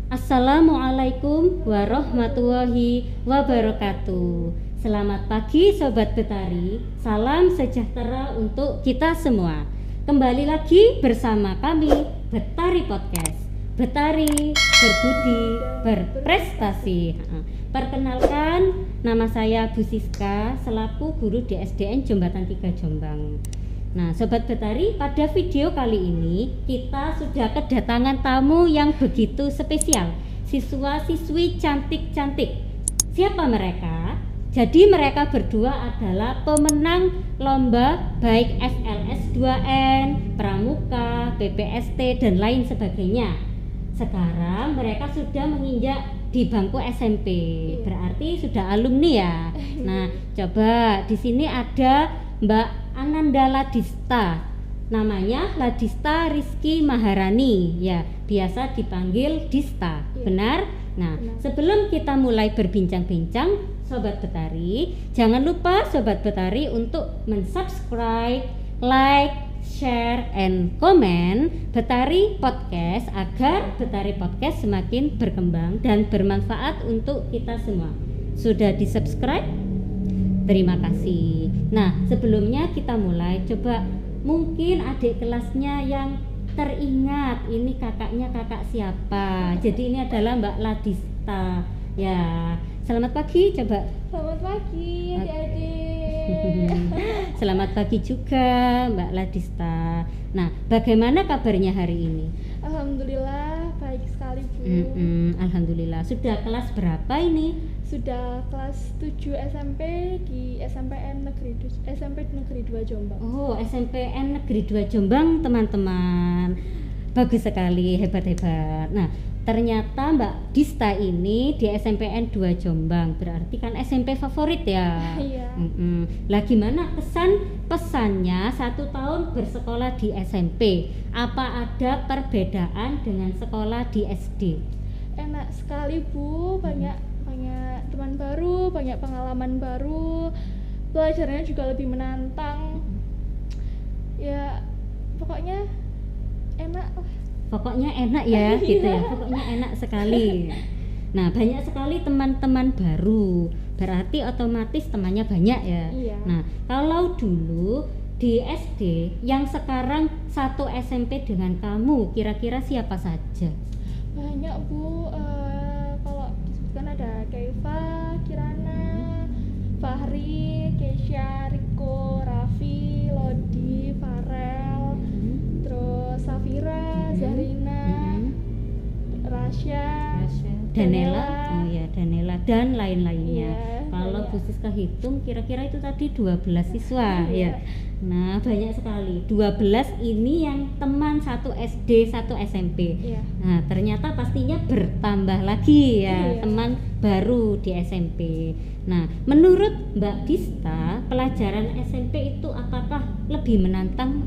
Assalamualaikum warahmatullahi wabarakatuh. Selamat pagi Sobat Betari, salam sejahtera untuk kita semua. Kembali lagi bersama kami Betari Podcast. Betari, berbudi, berprestasi. Perkenalkan, nama saya Bu Siska selaku guru di SDN Jombatan 3 Jombang. Nah, Sobat Betari, pada video kali ini kita sudah kedatangan tamu yang begitu spesial, siswa-siswi cantik-cantik. Siapa mereka? Jadi mereka berdua adalah pemenang lomba baik FLS 2N, Pramuka, PPST dan lain sebagainya. Sekarang mereka sudah menginjak di bangku SMP, berarti sudah alumni ya. Nah, coba di sini ada Mbak Ananda Ladista, namanya Ladista Rizky Maharani, ya biasa dipanggil Dista, benar? Nah, sebelum kita mulai berbincang-bincang, Sobat Betari, jangan lupa Sobat Betari untuk mensubscribe, like, share, and comment Betari Podcast agar Betari Podcast semakin berkembang dan bermanfaat untuk kita semua. Sudah di-subscribe? Terima kasih. Nah, sebelumnya kita mulai, coba mungkin adik kelasnya yang teringat ini kakaknya kakak siapa. Jadi ini adalah Mbak Ladista. Ya, selamat pagi coba. Selamat pagi adik-adik. Selamat pagi juga Mbak Ladista. Nah, bagaimana kabarnya hari ini? Alhamdulillah baik sekali Bu. Alhamdulillah. Sudah kelas berapa ini? Sudah kelas 7 SMP di SMPN SMP Negeri 2 Jombang. Oh, SMPN Negeri 2 Jombang, teman-teman. Bagus sekali, hebat-hebat. Nah, ternyata Mbak Dista ini di SMPN 2 Jombang, berarti kan SMP favorit ya? Iya. Lah gimana kesan pesannya 1 tahun bersekolah di SMP? Apa ada perbedaan dengan sekolah di SD? Enak sekali Bu, banyak teman baru, banyak pengalaman baru, pelajarannya juga lebih menantang. Ya, pokoknya enak lah. Pokoknya enak ya, gitu ya. Pokoknya enak sekali. Nah, banyak sekali teman-teman baru, berarti otomatis temannya banyak ya. Iya. Nah, kalau dulu di SD yang sekarang satu SMP dengan kamu, kira-kira siapa saja? Banyak Bu, kalau disebutkan ada Keiva, Kirana, Fahri, Kesha, Riko, Raffi, Lodi, Farel, terus Safira, Zarina, Rasya, Danela, oh ya Danela dan lain-lainnya. Iya, Kalau banyak. Bu Siska hitung kira-kira itu tadi 12 siswa ya. Nah, banyak sekali. 12 ini yang teman satu SD, satu SMP. Iya. Nah, ternyata pastinya bertambah lagi ya, Iya. teman baru di SMP. Nah, menurut Mbak Dista, pelajaran SMP itu apakah lebih menantang?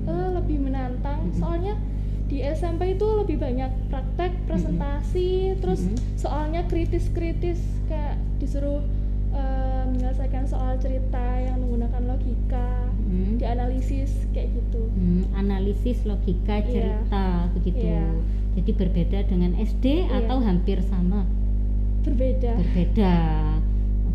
Lebih menantang, soalnya di SMP itu lebih banyak praktek, presentasi, terus soalnya kritis-kritis, kayak disuruh menyelesaikan soal cerita yang menggunakan logika, dianalisis kayak gitu. Analisis logika cerita begitu. Iya. Jadi berbeda dengan SD atau hampir sama? Berbeda.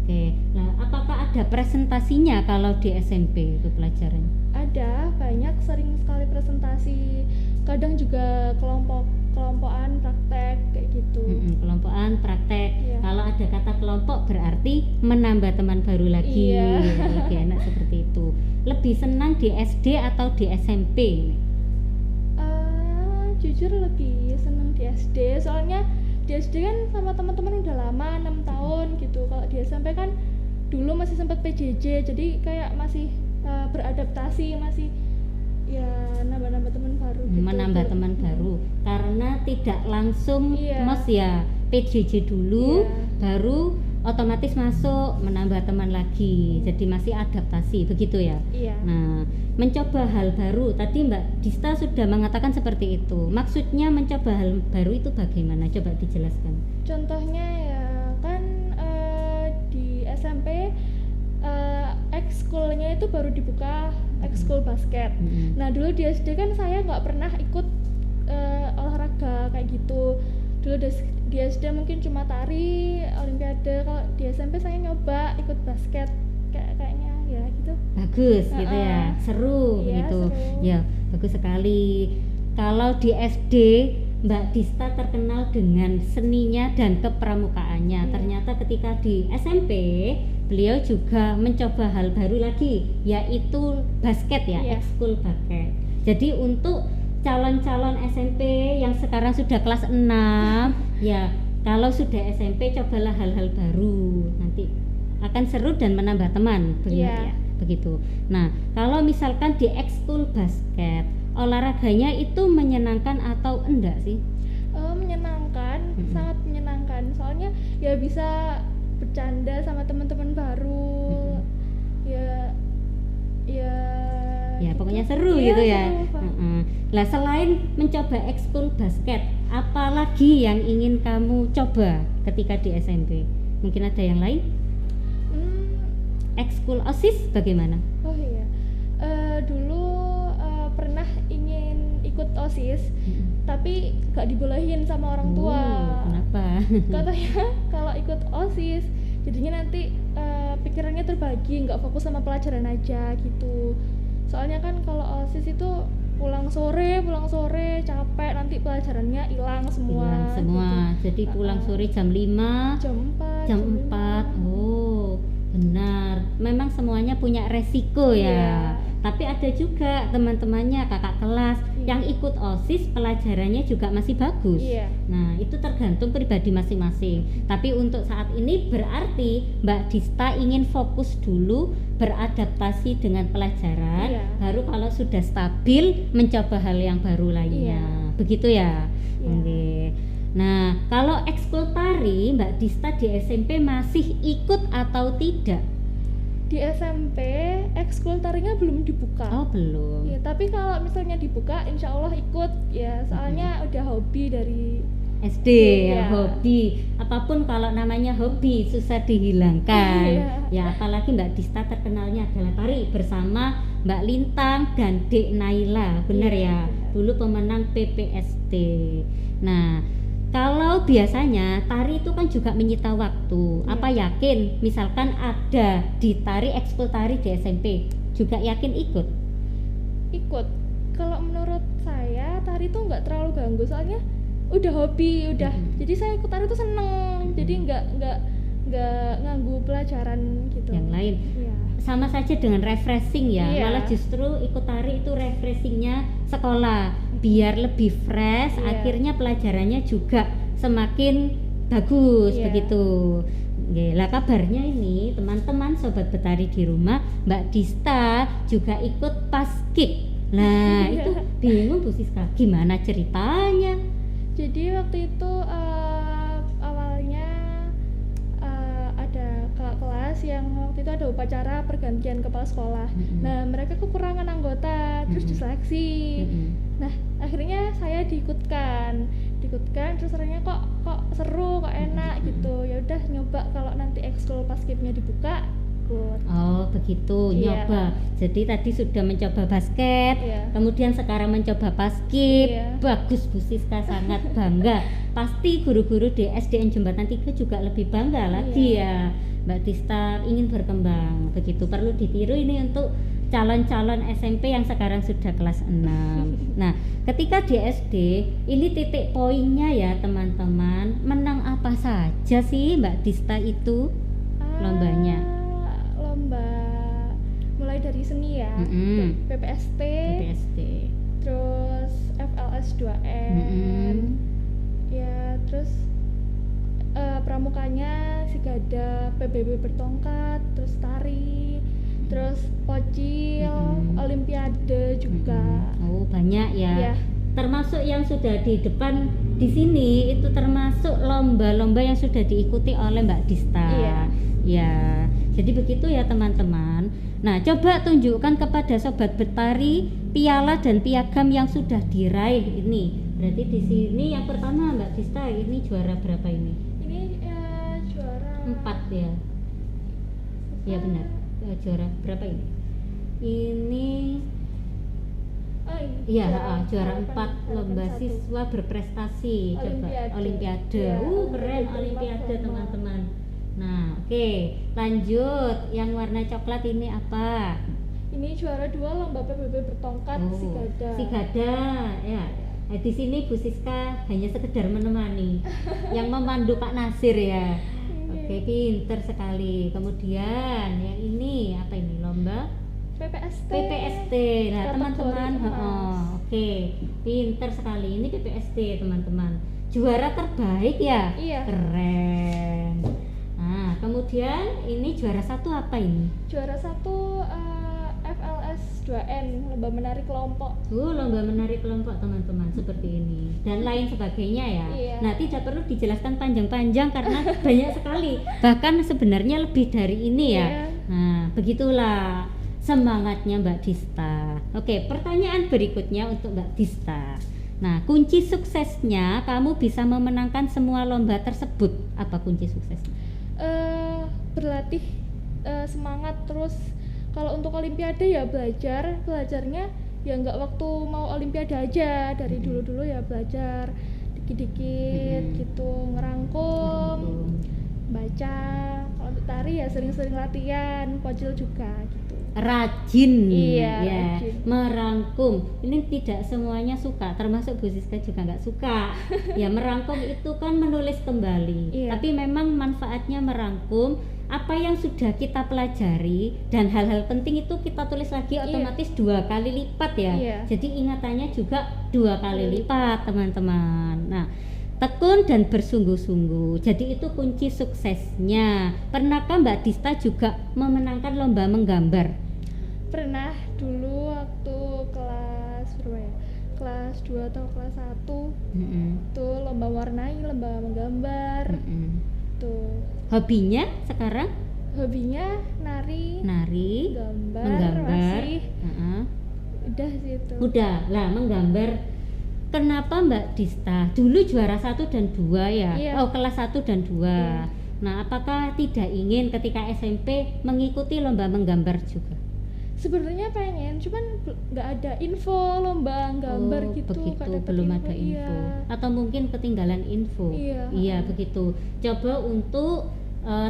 Oke. Nah, apakah ada presentasinya kalau di SMP itu pelajaran? Ada, banyak, sering sekali presentasi, kadang juga kelompokan praktek kayak gitu. Kelompokan praktek. Iya. Kalau ada kata kelompok berarti menambah teman baru lagi. Iya. Lebih enak seperti itu. Lebih senang di SD atau di SMP? Jujur lebih senang di SD, soalnya di SD kan sama teman-teman udah lama, 6 tahun gitu. Kalau di SMP kan dulu masih sempat PJJ, jadi kayak masih beradaptasi, masih ya nambah-nambah teman baru gitu. Menambah teman baru karena tidak langsung Iya. mos ya, PJJ dulu Iya. baru otomatis masuk menambah teman lagi, jadi masih adaptasi begitu ya. Iya. Nah, mencoba hal baru, tadi Mbak Dista sudah mengatakan seperti itu. Maksudnya mencoba hal baru itu bagaimana? Coba dijelaskan. Contohnya ya kan di SMP ekskulnya itu baru dibuka, ekskul basket. Nah dulu di SD kan saya nggak pernah ikut olahraga kayak gitu. dulu di SD mungkin cuma tari, olimpiade. Kalau di SMP saya nyoba ikut basket, kayaknya ya gitu. Bagus gitu ya, seru Iya, gitu. seru. Ya, bagus sekali. Kalau di SD Mbak Dista terkenal dengan seninya dan kepramukaannya. Iya. Ternyata ketika di SMP beliau juga mencoba hal baru lagi, yaitu basket ya, Iya. ekskul basket. Jadi untuk calon-calon SMP yang sekarang sudah kelas 6 ya, kalau sudah SMP cobalah hal-hal baru, nanti akan seru dan menambah teman, benar Iya. ya, begitu. Nah, kalau misalkan di ekskul basket, olahraganya itu menyenangkan atau enggak sih? Menyenangkan, sangat menyenangkan. Soalnya ya bisa bercanda sama teman-teman baru. Ya ya Ya gitu. pokoknya seru Iya, gitu ya. seru, Pak. Lah selain mencoba ekskul basket, apalagi yang ingin kamu coba ketika di SMP? Mungkin ada yang lain? Hmm, Ekskul OSIS bagaimana? oh iya. Dulu pernah ingin ikut OSIS, tapi gak dibolehin sama orang tua. Oh, kenapa? Katanya kalau ikut OSIS jadinya nanti pikirannya terbagi, nggak fokus sama pelajaran aja gitu. Soalnya kan kalau OSIS itu pulang sore capek, nanti pelajarannya hilang semua. Hilang semua. Gitu. Jadi pulang sore jam 5, Jam 4. jam 4. Oh, benar. Memang semuanya punya resiko ya. Iya. Tapi ada juga teman-temannya kakak kelas yang ikut OSIS pelajarannya juga masih bagus. Iya. Nah, itu tergantung pribadi masing-masing. Tapi untuk saat ini berarti Mbak Dista ingin fokus dulu beradaptasi dengan pelajaran, Iya. baru kalau sudah stabil mencoba hal yang baru lainnya. Iya. Begitu ya? Iya. Oke. Nah, kalau ekskul tari Mbak Dista di SMP masih ikut atau tidak? Di SMP ekskul tarinya belum dibuka. Oh, belum. Ya, tapi kalau misalnya dibuka insya Allah ikut ya, soalnya udah hobi dari SD Iya. ya, hobi. Apapun kalau namanya hobi susah dihilangkan. Iya. Ya, apalagi Mbak Dista terkenalnya adalah tari bersama Mbak Lintang dan Dek Naila, benar Iya, ya? benar. Dulu pemenang PPST. Nah, kalau biasanya tari itu kan juga menyita waktu. Iya. Apa yakin misalkan ada di tari ekskul tari di SMP, juga yakin ikut? Ikut. Kalau menurut saya tari tuh nggak terlalu ganggu, soalnya udah hobi, udah. Jadi saya ikut tari tuh seneng. Jadi nggak nganggu pelajaran gitu. Yang lain Iya. sama saja dengan refreshing ya. Iya. Malah justru ikut tari itu refreshingnya sekolah biar lebih fresh. Iya. Akhirnya pelajarannya juga semakin bagus. Iya. Begitu. Oke, lah kabarnya ini teman-teman sobat betari di rumah, Mbak Dista juga ikut paskib. Nah Iya. itu bingung Bu Siska, gimana ceritanya? Jadi waktu itu awalnya ada kakak kelas yang waktu itu ada upacara pergantian kepala sekolah. Nah mereka kekurangan anggota, terus diseleksi. Nah akhirnya saya diikutkan, terus rasanya kok seru, kok enak gitu. Ya udah nyoba kalau nanti ekskul paskibnya dibuka, ikut. Oh begitu, Iya. nyoba. Jadi tadi sudah mencoba basket, Iya. kemudian sekarang mencoba paskib. Iya. Bagus Bu Siska, sangat bangga. Pasti guru-guru di SDN Jembatan 3 juga lebih bangga lagi ya. Mbak Dista ingin berkembang, begitu perlu ditiru ini untuk calon-calon SMP yang sekarang sudah kelas 6. Nah, ketika di SD, ini titik poinnya ya teman-teman, menang apa saja sih Mbak Dista itu lombanya? Lomba mulai dari seni ya, PPST, PPST. terus FLS 2M, ya terus pramukanya Sigada, PBB bertongkat, terus tari, terus pocil, olimpiade juga. Oh banyak ya. Iya. Termasuk yang sudah di depan di sini itu termasuk lomba-lomba yang sudah diikuti oleh Mbak Dista. Iya. Ya, jadi begitu ya teman-teman. Nah, coba tunjukkan kepada sobat betari piala dan piagam yang sudah diraih ini. Berarti di sini yang pertama Mbak Dista ini juara berapa ini? Ini juara 4 ya. Ya benar. Juara berapa ini? Ini Iya, juara harapan 4 lomba 1. siswa berprestasi. Coba Olimpiade. Iya, Keren Olimpiade Olimpiade lomba. teman-teman. Nah, oke, lanjut. Yang warna coklat ini apa? Ini juara 2 lomba PBB bertongkat Sigada. Sigada, ya. Nah, di sini Bu Siska hanya sekedar menemani, yang memandu Pak Nasir ya. Oke, pinter sekali. Kemudian yang ini apa ini? Lomba PPST. Nah, teman-teman, oke, pinter sekali. Ini PPST, teman-teman. Juara terbaik ya? Iya. Keren. Nah, kemudian ini juara 1 apa ini? Juara 1 FLS 2N, lomba menari kelompok. Lomba menari kelompok teman-teman seperti ini dan lain sebagainya ya. Iya. Nah, tidak perlu dijelaskan panjang-panjang karena banyak sekali. Bahkan sebenarnya lebih dari ini ya. Iya. Nah, begitulah semangatnya Mbak Dista. Oke, pertanyaan berikutnya untuk Mbak Dista. Nah, kunci suksesnya kamu bisa memenangkan semua lomba tersebut. Apa kunci suksesnya? Berlatih, semangat, terus kalau untuk olimpiade ya belajarnya ya nggak waktu mau olimpiade aja, dari dulu ya belajar dikit-dikit gitu, ngerangkum, baca. Kalau untuk tari ya sering-sering latihan, pojol juga gitu. Rajin. Iya, ya, rajin. merangkum. Ini tidak semuanya suka, termasuk Bu Siska juga nggak suka. Ya, merangkum itu kan menulis kembali. Iya. Tapi memang manfaatnya merangkum apa yang sudah kita pelajari dan hal-hal penting itu kita tulis lagi, otomatis 2 kali lipat ya. Iya. Jadi ingatannya juga 2 kali lipat, teman-teman. Nah, tekun dan bersungguh-sungguh. Jadi itu kunci suksesnya. Pernahkah Mbak Dista juga memenangkan lomba menggambar? Pernah dulu waktu kelas berapa ya? Kelas 2 atau kelas 1. Tuh lomba warnai, lomba menggambar. Tuh. Hobinya sekarang? Hobinya nari, Menggambar. masih. Udah sih itu. Udah lah, menggambar. Kenapa Mbak Dista? Dulu juara 1 dan 2 ya? Iya. Kelas 1 dan 2. Iya. Nah, apakah tidak ingin ketika SMP mengikuti lomba menggambar juga? Sebenarnya pengen, cuman nggak ada info lomba gambar gitu. Begitu, nggak dapet belum ada info. Iya. Atau mungkin ketinggalan info. Iya. Begitu. Coba untuk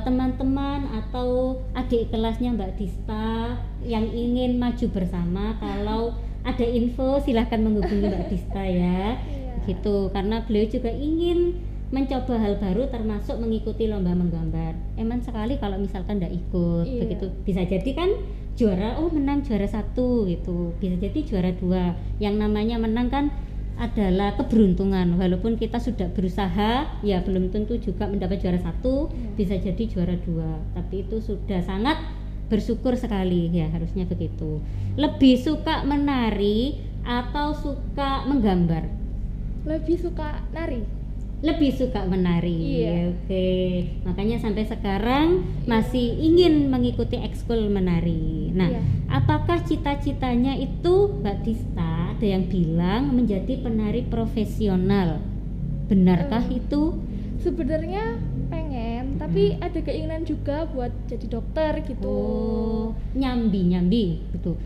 teman-teman atau adik kelasnya Mbak Dista yang ingin maju bersama, kalau ada info silahkan menghubungi Mbak Dista ya. Iya. Gitu, karena beliau juga ingin mencoba hal baru termasuk mengikuti lomba menggambar. Eman sekali kalau misalkan tidak ikut. Iya. Begitu, bisa jadi kan juara, menang juara 1 gitu, bisa jadi juara 2. Yang namanya menang kan adalah keberuntungan, walaupun kita sudah berusaha ya belum tentu juga mendapat juara 1, bisa jadi juara 2, tapi itu sudah sangat bersyukur sekali ya, harusnya begitu. Lebih suka menari atau suka menggambar? Lebih suka nari. Lebih suka menari. Iya. Oke, makanya sampai sekarang masih ingin mengikuti ekskul menari. Nah, Iya. apakah cita-citanya itu Mbak Dista, ada yang bilang menjadi penari profesional, benarkah itu? Sebenarnya pengen, tapi ada keinginan juga buat jadi dokter gitu. Nyambi gitu.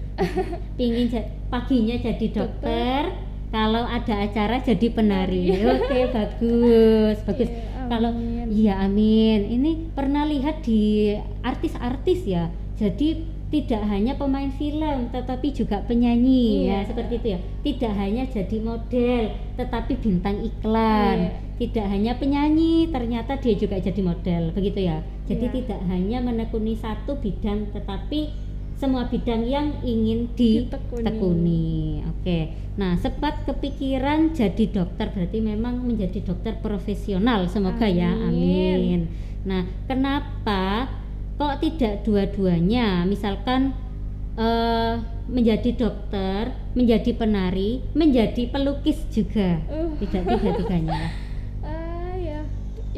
Pingin paginya jadi dokter, kalau ada acara jadi penari. Oke, bagus. Iya, Kalau amin. iya, amin. Ini pernah lihat di artis-artis ya. Jadi tidak hanya pemain film, tetapi juga penyanyi. Iya. Ya, seperti itu ya. Tidak hanya jadi model, tetapi bintang iklan. Iya. Tidak hanya penyanyi, ternyata dia juga jadi model. Begitu ya. Jadi Iya. tidak hanya menekuni satu bidang, tetapi semua bidang yang ingin ditekuni. Oke. Nah, sempat kepikiran jadi dokter, berarti memang menjadi dokter profesional. Semoga ya, amin. Nah, kenapa kok tidak dua-duanya? Misalkan menjadi dokter, menjadi penari, menjadi pelukis juga. Tidak tiga-tiganya. Ya,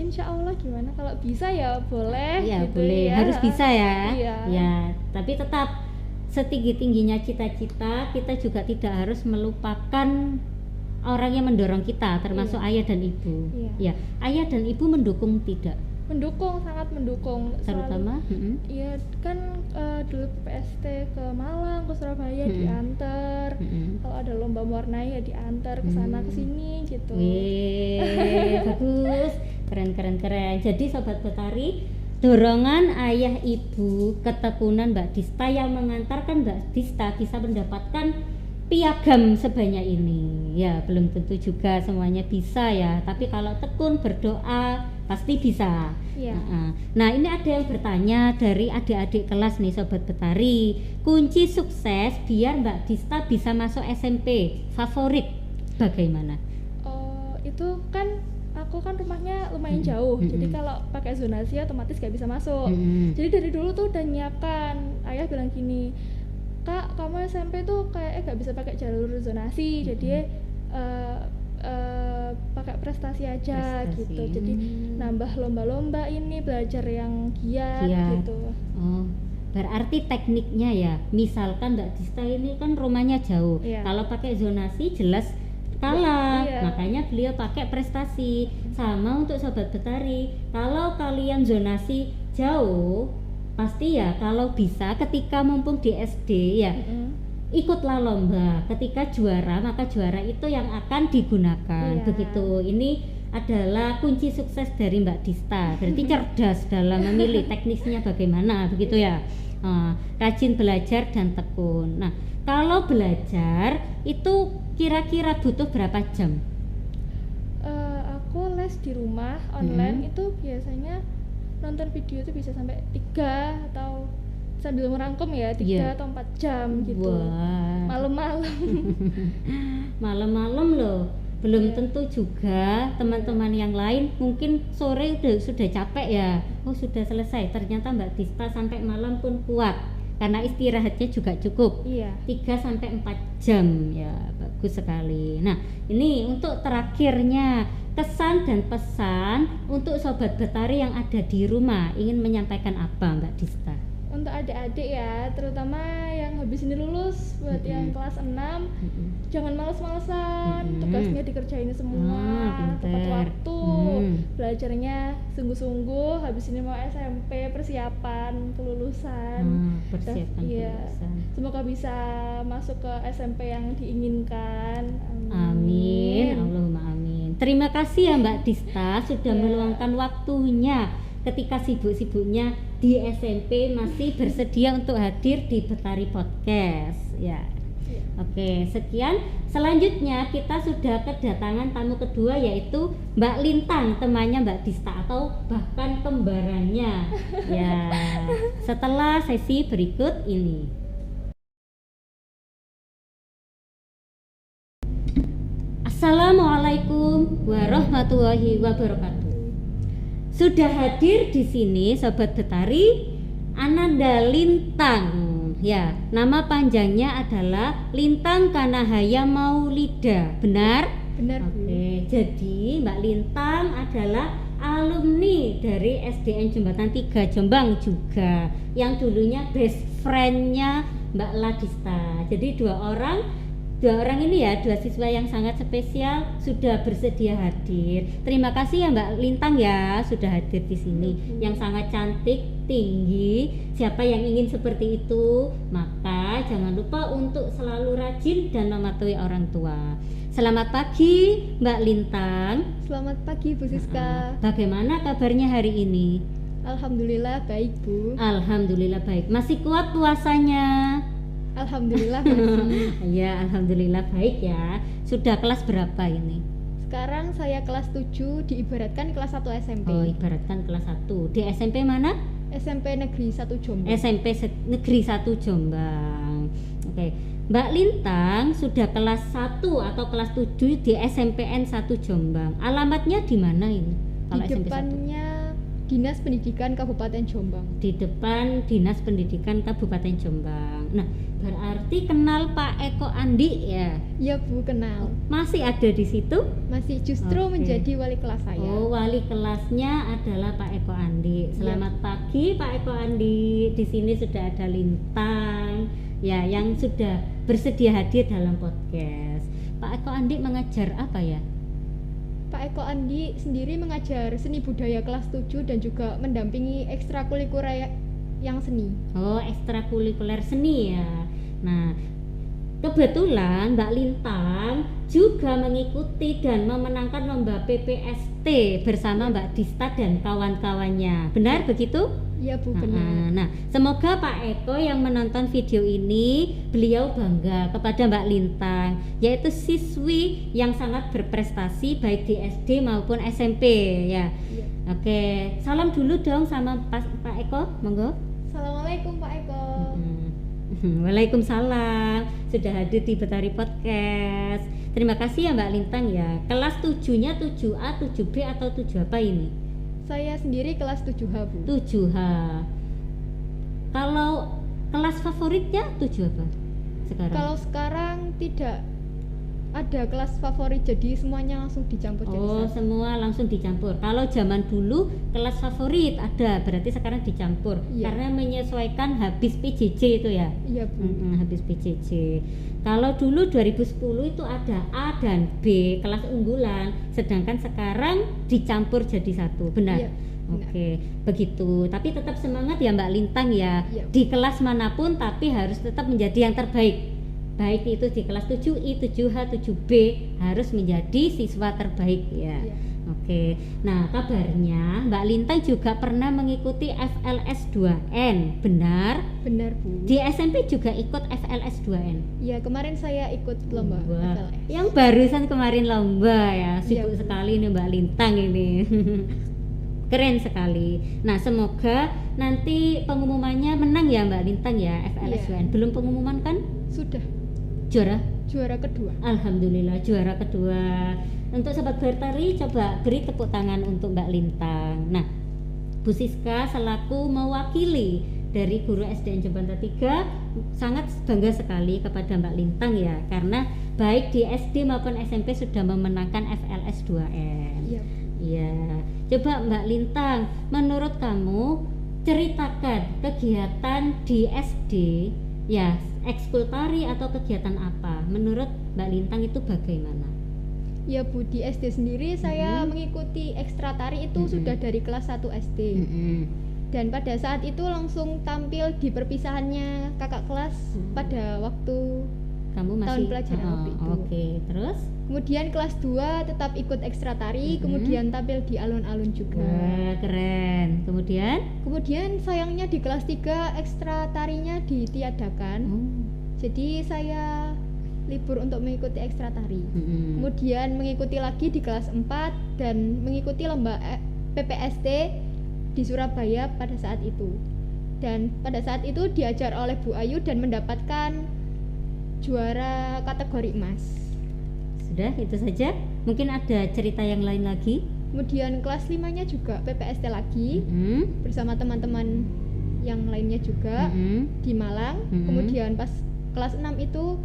insya Allah gimana kalau bisa ya boleh. Ya, gitu boleh. ya. Harus bisa ya. Iya. Ya, tapi tetap setinggi-tingginya cita-cita, kita juga tidak harus melupakan orang yang mendorong kita, termasuk ayah dan ibu. Iya. Ya, ayah dan ibu mendukung tidak? sangat mendukung. Terutama Iya kan dulu PST ke Malang, ke Surabaya diantar. Kalau ada lomba mewarnai ya diantar ke sana ke sini gitu. Wih, bagus, keren. Jadi Sobat Betari, dorongan ayah ibu, ketekunan Mbak Dista yang mengantarkan Mbak Dista bisa mendapatkan piagam sebanyak ini. Ya, belum tentu juga semuanya bisa ya, tapi kalau tekun berdoa pasti bisa. Iya. Nah, ini ada yang bertanya dari adik-adik kelas nih Sobat Betari, kunci sukses biar Mbak Dista bisa masuk SMP favorit bagaimana? Oh, itu kan aku kan rumahnya lumayan jauh, jadi kalau pakai zonasi otomatis gak bisa masuk. Jadi dari dulu tuh udah nyiapkan, ayah bilang gini, Kak kamu SMP tuh kayak gak bisa pakai jalur zonasi, jadi pakai prestasi aja gitu. Jadi nambah lomba-lomba ini, belajar yang giat gitu. Oh, berarti tekniknya ya, misalkan Mbak Dista ini kan rumahnya jauh, kalau pakai zonasi jelas kalah, makanya beliau pakai prestasi. Sama untuk Sobat Betari, kalau kalian zonasi jauh pasti ya kalau bisa ketika mumpung di SD ya ikutlah lomba, ketika juara maka juara itu yang akan digunakan. Begitu. Ini adalah kunci sukses dari Mbak Dista, berarti cerdas dalam memilih teknisnya bagaimana, begitu ya. Rajin belajar dan tekun. Nah, kalau belajar itu kira-kira butuh berapa jam? Aku les di rumah online itu biasanya nonton video itu bisa sampai 3 atau sambil merangkum ya 3 atau 4 jam gitu. Malam-malam. Malam-malam loh. Belum tentu juga teman-teman yang lain mungkin sore sudah capek ya. Oh, sudah selesai. Ternyata Mbak Dista sampai malam pun kuat. Karena istirahatnya juga cukup 3-4 jam ya, bagus sekali. Nah, ini untuk terakhirnya kesan dan pesan untuk Sobat Betari yang ada di rumah, ingin menyampaikan apa Mbak Dista? Untuk adik-adik ya, terutama yang habis ini lulus, buat yang kelas 6 jangan males-malesan, tugasnya dikerjain semua tepat waktu, belajarnya sungguh-sungguh. Habis ini mau SMP, persiapan kelulusan, kelulusan. Semoga bisa masuk ke SMP yang diinginkan. Amin. Allahumma amin. Terima kasih ya Mbak Dista sudah meluangkan waktunya ketika sibuk-sibuknya di SMP masih bersedia untuk hadir di Betari Podcast ya. Oke, sekian. Selanjutnya kita sudah kedatangan tamu kedua, yaitu Mbak Lintang, temannya Mbak Dista atau bahkan kembarannya ya. Setelah sesi berikut ini. Assalamualaikum warahmatullahi wabarakatuh. Sudah hadir di sini Sobat Betari, Ananda Lintang. Ya, nama panjangnya adalah Lintang Kanahaya Maulida. Benar? Benar. Oke, jadi Mbak Lintang adalah alumni dari SDN Jembatan 3 Jombang juga, yang dulunya best friend-nya Mbak Ladista. Jadi dua orang ini ya, dua siswa yang sangat spesial sudah bersedia hadir. Terima kasih ya Mbak Lintang ya sudah hadir di sini. Yang sangat cantik, tinggi. Siapa yang ingin seperti itu, maka jangan lupa untuk selalu rajin dan mematuhi orang tua. Selamat pagi Mbak Lintang. Selamat pagi Bu Siska. Bagaimana kabarnya hari ini? Alhamdulillah baik Bu. Alhamdulillah baik. Masih kuat puasanya? Alhamdulillah masih. Ya, alhamdulillah baik ya. Sudah kelas berapa ini? Sekarang saya kelas 7, diibaratkan kelas 1 SMP. Oh, ibaratkan kelas 1. Di SMP mana? SMP Negeri 1 Jombang. SMP Negeri 1 Jombang. Oke. Mbak Lintang sudah kelas 1 atau kelas 7 di SMPN 1 Jombang. Alamatnya di mana ini? Kalau di SMP depannya 1? Dinas Pendidikan Kabupaten Jombang. Di depan Dinas Pendidikan Kabupaten Jombang. Nah, berarti kenal Pak Eko Andi ya? Iya Bu, kenal. Masih ada di situ? Masih, justru menjadi wali kelas saya. Oh, wali kelasnya adalah Pak Eko Andi. Selamat pagi Pak Eko Andi. Di sini sudah ada Lintang ya yang sudah bersedia hadir dalam podcast. Pak Eko Andi mengajar apa ya? Pak Eko Andi sendiri mengajar seni budaya kelas 7 dan juga mendampingi ekstrakurikuler yang seni. Oh, ekstrakurikuler seni ya. Nah, kebetulan Mbak Lintang juga mengikuti dan memenangkan lomba PPST bersama Mbak Dista dan kawan-kawannya. Benar begitu? Iya Bu, benar. Nah, semoga Pak Eko yang menonton video ini, beliau bangga kepada Mbak Lintang, yaitu siswi yang sangat berprestasi baik di SD maupun SMP ya. Iya. Oke, salam dulu dong sama Pak Eko, monggo. Assalamualaikum Pak Eko. Waalaikumsalam, sudah hadir di Betari Podcast. Terima kasih ya Mbak Lintang ya. Kelas 7-nya 7A, 7B atau 7 apa ini? Saya sendiri kelas 7H Bu. 7H. Kalau kelas favoritnya 7 apa sekarang? Kalau sekarang tidak ada kelas favorit, jadi semuanya langsung dicampur jadi Oh, satu. semua langsung dicampur. Kalau zaman dulu kelas favorit ada, berarti sekarang dicampur. Iya. Karena menyesuaikan habis PJJ itu ya. Iya Bu. Habis PJJ. Kalau dulu 2010 itu ada A dan B kelas unggulan, sedangkan sekarang dicampur jadi satu. Benar? Iya, benar. Oke, begitu. Tapi tetap semangat ya Mbak Lintang ya. Iya. Di kelas manapun tapi harus tetap menjadi yang terbaik. Baik itu di kelas 7I, 7H, 7B harus menjadi siswa terbaik ya. Iya. Oke. Nah, kabarnya Mbak Lintang juga pernah mengikuti FLS 2N. Benar? Benar Bu. Di SMP juga ikut FLS 2N. Iya, kemarin saya ikut lomba Wah, FLS. yang barusan kemarin lomba ya, sibuk Iya. sekali nih Mbak Lintang ini. Keren sekali. Nah, semoga nanti pengumumannya menang ya Mbak Lintang ya, FLS Iya. 2N. Belum pengumuman kan? Sudah Juara kedua. Alhamdulillah juara kedua. Untuk Sobat Betari coba beri tepuk tangan untuk Mbak Lintang. Nah, Bu Siska selaku mewakili dari guru SDN Jembatan 3 sangat bangga sekali kepada Mbak Lintang ya, karena baik di SD maupun SMP sudah memenangkan FLS 2N. Iya. Iya. Coba Mbak Lintang, menurut kamu ceritakan kegiatan di SD ya, ekskul tari atau kegiatan apa? Menurut Mbak Lintang itu bagaimana? Ya Bu, di SD sendiri saya mengikuti ekstra tari itu sudah dari kelas 1 SD. Dan pada saat itu langsung tampil di perpisahannya kakak kelas pada waktu Kamu masih tahun pelajaran waktu itu. Oke, terus? Kemudian kelas 2 tetap ikut ekstra tari, kemudian tampil di alun-alun juga. Wah, keren. Kemudian sayangnya di kelas 3 ekstra tarinya ditiadakan. Jadi saya libur untuk mengikuti ekstra tari. Kemudian mengikuti lagi di kelas 4 dan mengikuti lomba PPST di Surabaya pada saat itu. Dan pada saat itu diajar oleh Bu Ayu dan mendapatkan juara kategori emas. Sudah, itu saja. Mungkin ada cerita yang lain lagi? Kemudian kelas 5-nya juga PPST lagi bersama teman-teman yang lainnya juga di Malang. Kemudian pas kelas 6 itu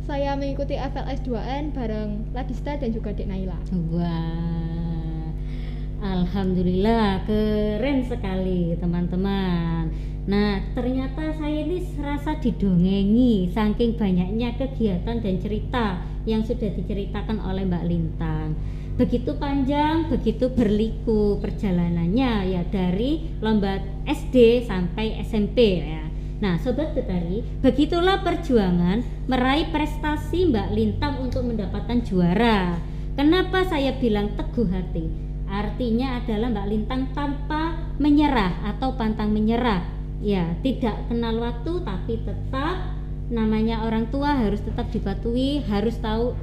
saya mengikuti FLS 2N bareng Ladista dan juga Dek Naila. Wah, alhamdulillah, keren sekali teman-teman. Nah, ternyata saya ini serasa didongengi saking banyaknya kegiatan dan cerita yang sudah diceritakan oleh Mbak Lintang. Begitu panjang, begitu berliku perjalanannya ya, dari lomba SD sampai SMP ya. Nah, Sobat Betari, begitulah perjuangan meraih prestasi Mbak Lintang untuk mendapatkan juara. Kenapa saya bilang teguh hati? Artinya adalah Mbak Lintang tanpa menyerah atau pantang menyerah. Ya, tidak kenal waktu, tapi tetap namanya orang tua harus tetap dipatuhi, harus tahu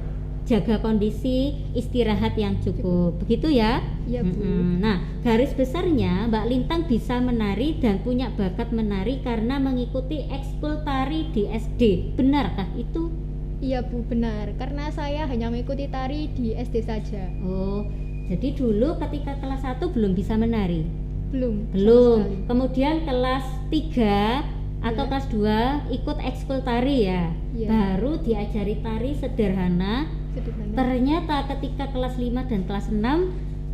jaga kondisi, istirahat yang cukup. Begitu ya? Iya Bu. Nah, garis besarnya Mbak Lintang bisa menari dan punya bakat menari karena mengikuti ekskul tari di SD. Benarkah itu? Iya Bu, benar. Karena saya hanya mengikuti tari di SD saja. Oh, jadi dulu ketika kelas 1 belum bisa menari? Belum. Belum. sama sekali. Kemudian kelas 3 atau Ya. kelas 2 ikut ekskul tari ya. Ya. Baru diajari tari sederhana. Sederhana. Ternyata ketika kelas 5 dan kelas 6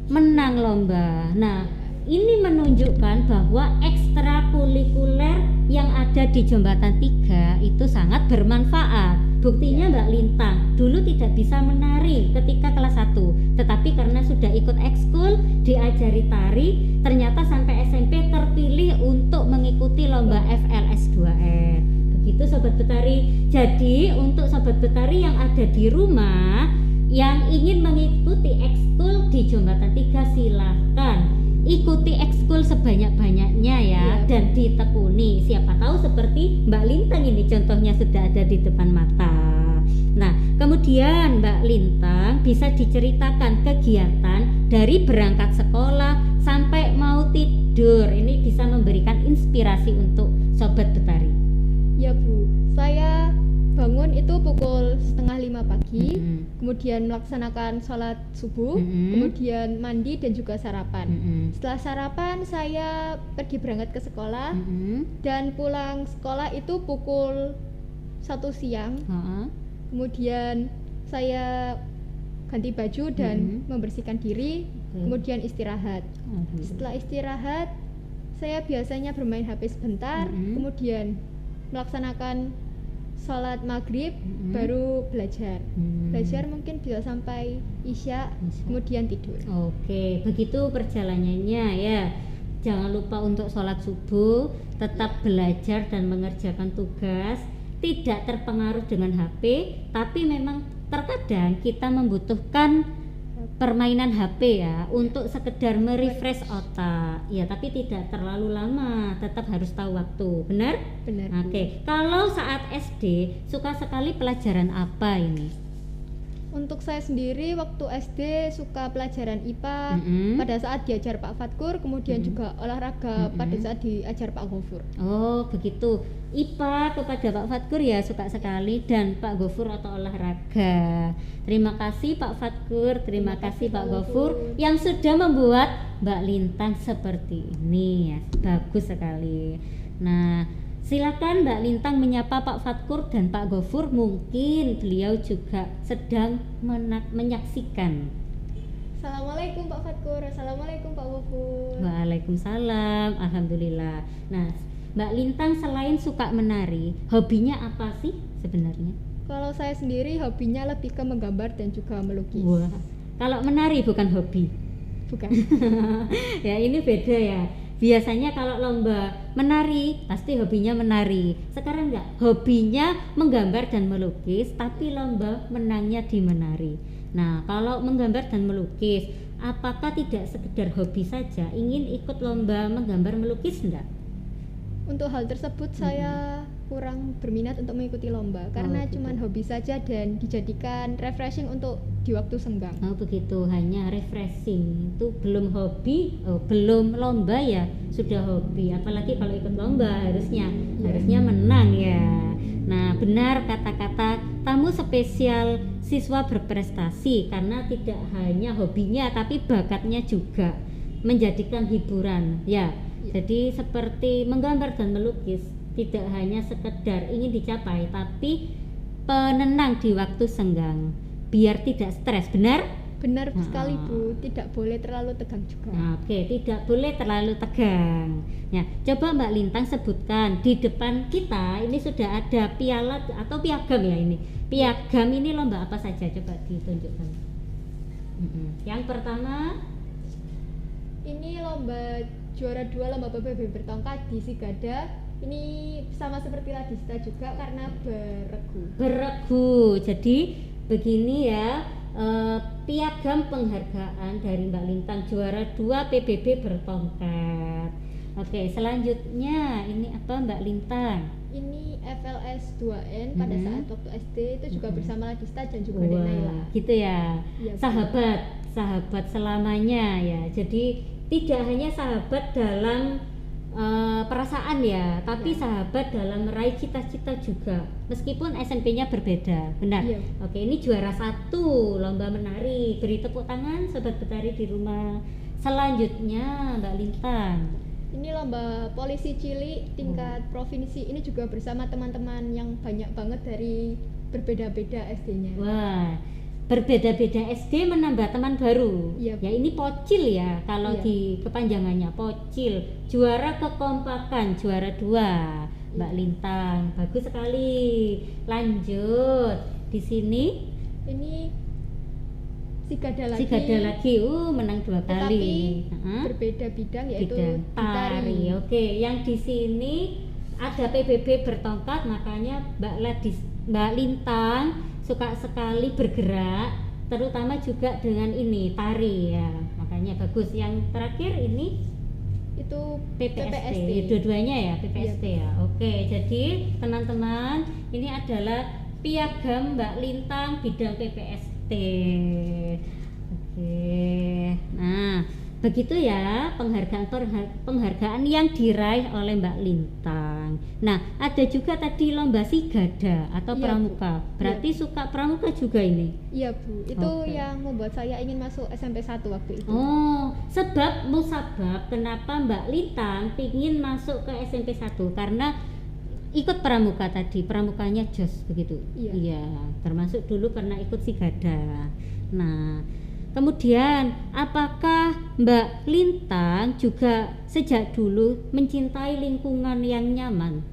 menang lomba. Nah, ini menunjukkan bahwa ekstrakurikuler yang ada di Jembatan 3 itu sangat bermanfaat. buktinya Mbak Lintang dulu tidak bisa menari ketika kelas 1, tetapi karena sudah ikut ekskul, diajari tari, ternyata sampai SMP terpilih untuk mengikuti lomba FLS 2R. Begitu Sobat Betari. Jadi untuk Sobat Betari yang ada di rumah yang ingin mengikuti ekskul di Jombatan 3, silahkan ikuti ekskul sebanyak-banyaknya ya, dan ditekuni. Siapa tahu seperti Mbak Lintang ini contohnya sudah ada di depan mata. Nah, kemudian Mbak Lintang bisa diceritakan kegiatan dari berangkat sekolah sampai mau tidur. Ini bisa memberikan inspirasi untuk Sobat Betari. Ya Bu, saya bangun itu pukul 4:30 pagi, kemudian melaksanakan sholat subuh, kemudian mandi dan juga sarapan. Setelah sarapan saya pergi berangkat ke sekolah, dan pulang sekolah itu pukul 1 siang. Kemudian saya ganti baju dan membersihkan diri, kemudian istirahat. Setelah istirahat saya biasanya bermain HP sebentar, kemudian melaksanakan sholat maghrib, baru belajar mungkin bisa sampai isya, kemudian tidur. Oke, begitu perjalanannya ya. Jangan lupa untuk sholat subuh, tetap belajar dan mengerjakan tugas, tidak terpengaruh dengan HP. Tapi memang terkadang kita membutuhkan permainan HP ya untuk sekedar merefresh otak ya, tapi tidak terlalu lama, tetap harus tahu waktu. Benar? Benar. Oke. Kalau saat SD suka sekali pelajaran apa ini? Untuk saya sendiri waktu SD suka pelajaran IPA pada saat diajar Pak Fatkur, kemudian juga olahraga pada saat diajar Pak Gofur. Oh begitu, IPA kepada Pak Fatkur ya suka sekali, dan Pak Gofur atau olahraga. Terima kasih Pak Fatkur, terima kasih Pak Gofur yang sudah membuat Mbak Lintang seperti ini ya, bagus sekali. Nah, silakan Mbak Lintang menyapa Pak Fatkur dan Pak Gofur, mungkin beliau juga sedang menyaksikan. Assalamualaikum Pak Fatkur, assalamualaikum Pak Gofur. Waalaikumsalam, alhamdulillah. Nah, Mbak Lintang selain suka menari, hobinya apa sih sebenarnya? Kalau saya sendiri hobinya lebih ke menggambar dan juga melukis. Wah, kalau menari bukan hobi? Bukan. Ya ini beda ya. Biasanya kalau lomba menari pasti hobinya menari. Sekarang enggak, hobinya menggambar dan melukis, tapi lomba menangnya di menari. Nah, kalau menggambar dan melukis, apakah tidak sekedar hobi saja? Ingin ikut lomba menggambar melukis enggak? Untuk hal tersebut saya kurang berminat untuk mengikuti lomba karena cuman hobi saja dan dijadikan refreshing untuk di waktu senggang. Oh begitu, hanya refreshing, itu belum hobi, belum lomba ya sudah hobi. Apalagi kalau ikut lomba harusnya menang ya. Nah, benar kata-kata tamu spesial siswa berprestasi karena tidak hanya hobinya tapi bakatnya juga menjadikan hiburan ya. Jadi seperti menggambar dan melukis tidak hanya sekedar ingin dicapai, tapi penenang di waktu senggang biar tidak stres. Benar? Benar sekali Bu, tidak boleh terlalu tegang juga. Oke, tidak boleh terlalu tegang. Nah, coba Mbak Lintang sebutkan di depan kita ini sudah ada piala atau piagam ya ini. Piagam ini lomba apa saja? Coba ditunjukkan. Yang pertama, ini lomba juara 2 lomba PBB bertongkat di Sigada. Ini sama seperti Ladista juga karena beregu. Jadi begini ya, piagam penghargaan dari Mbak Lintang juara 2 PBB bertongkat. Oke, selanjutnya ini apa Mbak Lintang? Ini FLS 2N pada saat waktu SD itu juga bersama Ladista dan juga Naila. Gitu ya. Sahabat selamanya ya. Jadi tidak hanya sahabat dalam perasaan ya, tapi sahabat dalam meraih cita-cita juga, meskipun SMP-nya berbeda. Benar? Oke, ini juara 1 lomba menari. Beri tepuk tangan Sobat Betari di rumah. Selanjutnya Mbak Lintang, ini lomba polisi cilik tingkat provinsi. Ini juga bersama teman-teman yang banyak banget dari berbeda-beda SD-nya. Wah, berbeda-beda SD menambah teman baru. Iya. Ya ini pocil ya kalau Iya. di kepanjangannya pocil. Juara kekompakan, juara 2. Mbak Lintang, bagus sekali. Lanjut. Di sini Ini Sigada lagi. Sigada lagi. Menang 2 Tetapi kali. berbeda bidang yaitu Bidang di tari. Oke, yang di sini ada PBB bertongkat, makanya Mbak Lintang suka sekali bergerak, terutama juga dengan ini tari ya. Makanya bagus. Yang terakhir ini Itu PPST. Dua-duanya ya PPST ya. Oke, jadi teman-teman ini adalah piagam Mbak Lintang bidang PPST. Oke. Nah, begitu ya penghargaan yang diraih oleh Mbak Lintang. Nah, ada juga tadi lomba Sigada atau Iya, pramuka. Bu. Berarti suka pramuka juga ini. Iya Bu, itu Oke. yang membuat saya ingin masuk SMP 1 waktu itu. Oh, musabab kenapa Mbak Lintang pingin masuk ke SMP 1? Karena ikut pramuka tadi, pramukanya jos begitu. Iya. Termasuk dulu pernah ikut Sigada. Nah, kemudian apakah Mbak Lintang juga sejak dulu mencintai lingkungan yang nyaman?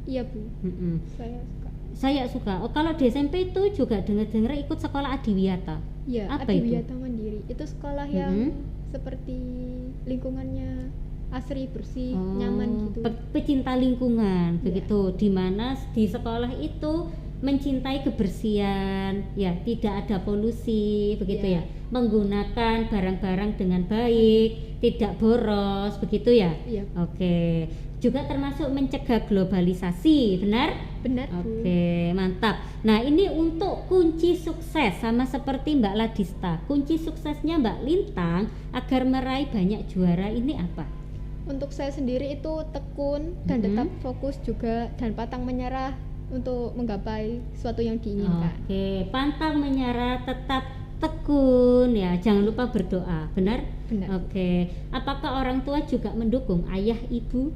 Iya Bu, Mm-mm. saya suka. Saya suka. Oh, kalau di SMP itu juga dengar-dengar ikut sekolah Adiwiyata. Iya, Apa itu? Adiwiyata Mandiri. Itu sekolah yang Mhm. seperti lingkungannya asri, bersih, Oh, nyaman gitu. pecinta lingkungan Iya. begitu, di mana di sekolah itu mencintai kebersihan, ya tidak ada polusi begitu Iya. ya, menggunakan barang-barang dengan baik, tidak boros begitu ya. Iya, Oke, juga termasuk mencegah globalisasi, benar? benar Bu. Oke, mantap. Nah, ini untuk kunci sukses sama seperti Mbak Ladista. Kunci suksesnya Mbak Lintang agar meraih banyak juara ini apa? Untuk saya sendiri itu tekun dan Mhm. tetap fokus juga dan pantang menyerah untuk menggapai sesuatu yang diinginkan. Oke, pantang menyerah, tetap tekun ya. Jangan lupa berdoa, benar? Benar. Oke. Apakah orang tua juga mendukung? Ayah, ibu?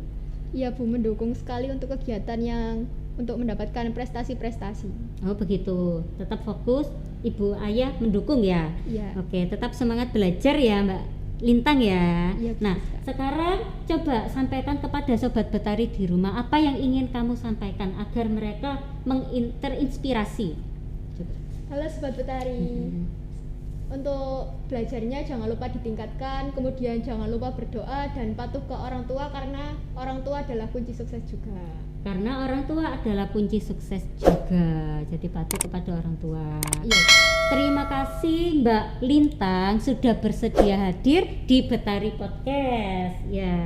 Iya Bu, mendukung sekali untuk kegiatan yang untuk mendapatkan prestasi-prestasi. Oh, begitu. Tetap fokus, ibu, ayah mendukung ya. Iya. Oke, tetap semangat belajar ya, Mbak Lintang ya. Iya, Nah, bisa. sekarang coba sampaikan kepada sobat Betari di rumah apa yang ingin kamu sampaikan agar mereka terinspirasi. Coba. Halo Sobat Betari. Untuk belajarnya jangan lupa ditingkatkan, kemudian jangan lupa berdoa dan patuh ke orang tua karena orang tua adalah kunci sukses juga. Karena orang tua adalah kunci sukses juga. Jadi patuh kepada orang tua. Iya. Terima kasih Mbak Lintang sudah bersedia hadir di Betari Podcast. Ya.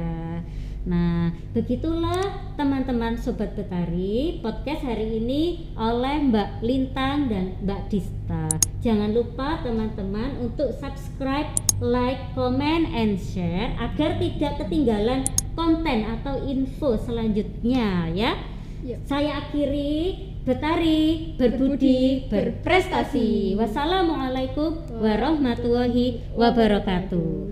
Nah, begitulah teman-teman Sobat Betari, podcast hari ini oleh Mbak Lintang dan Mbak Dista. Jangan lupa teman-teman untuk subscribe, like, comment, and share agar tidak ketinggalan konten atau info selanjutnya ya. Iya. Saya akhiri, Betari berbudi berprestasi. Wassalamualaikum warahmatullahi wabarakatuh.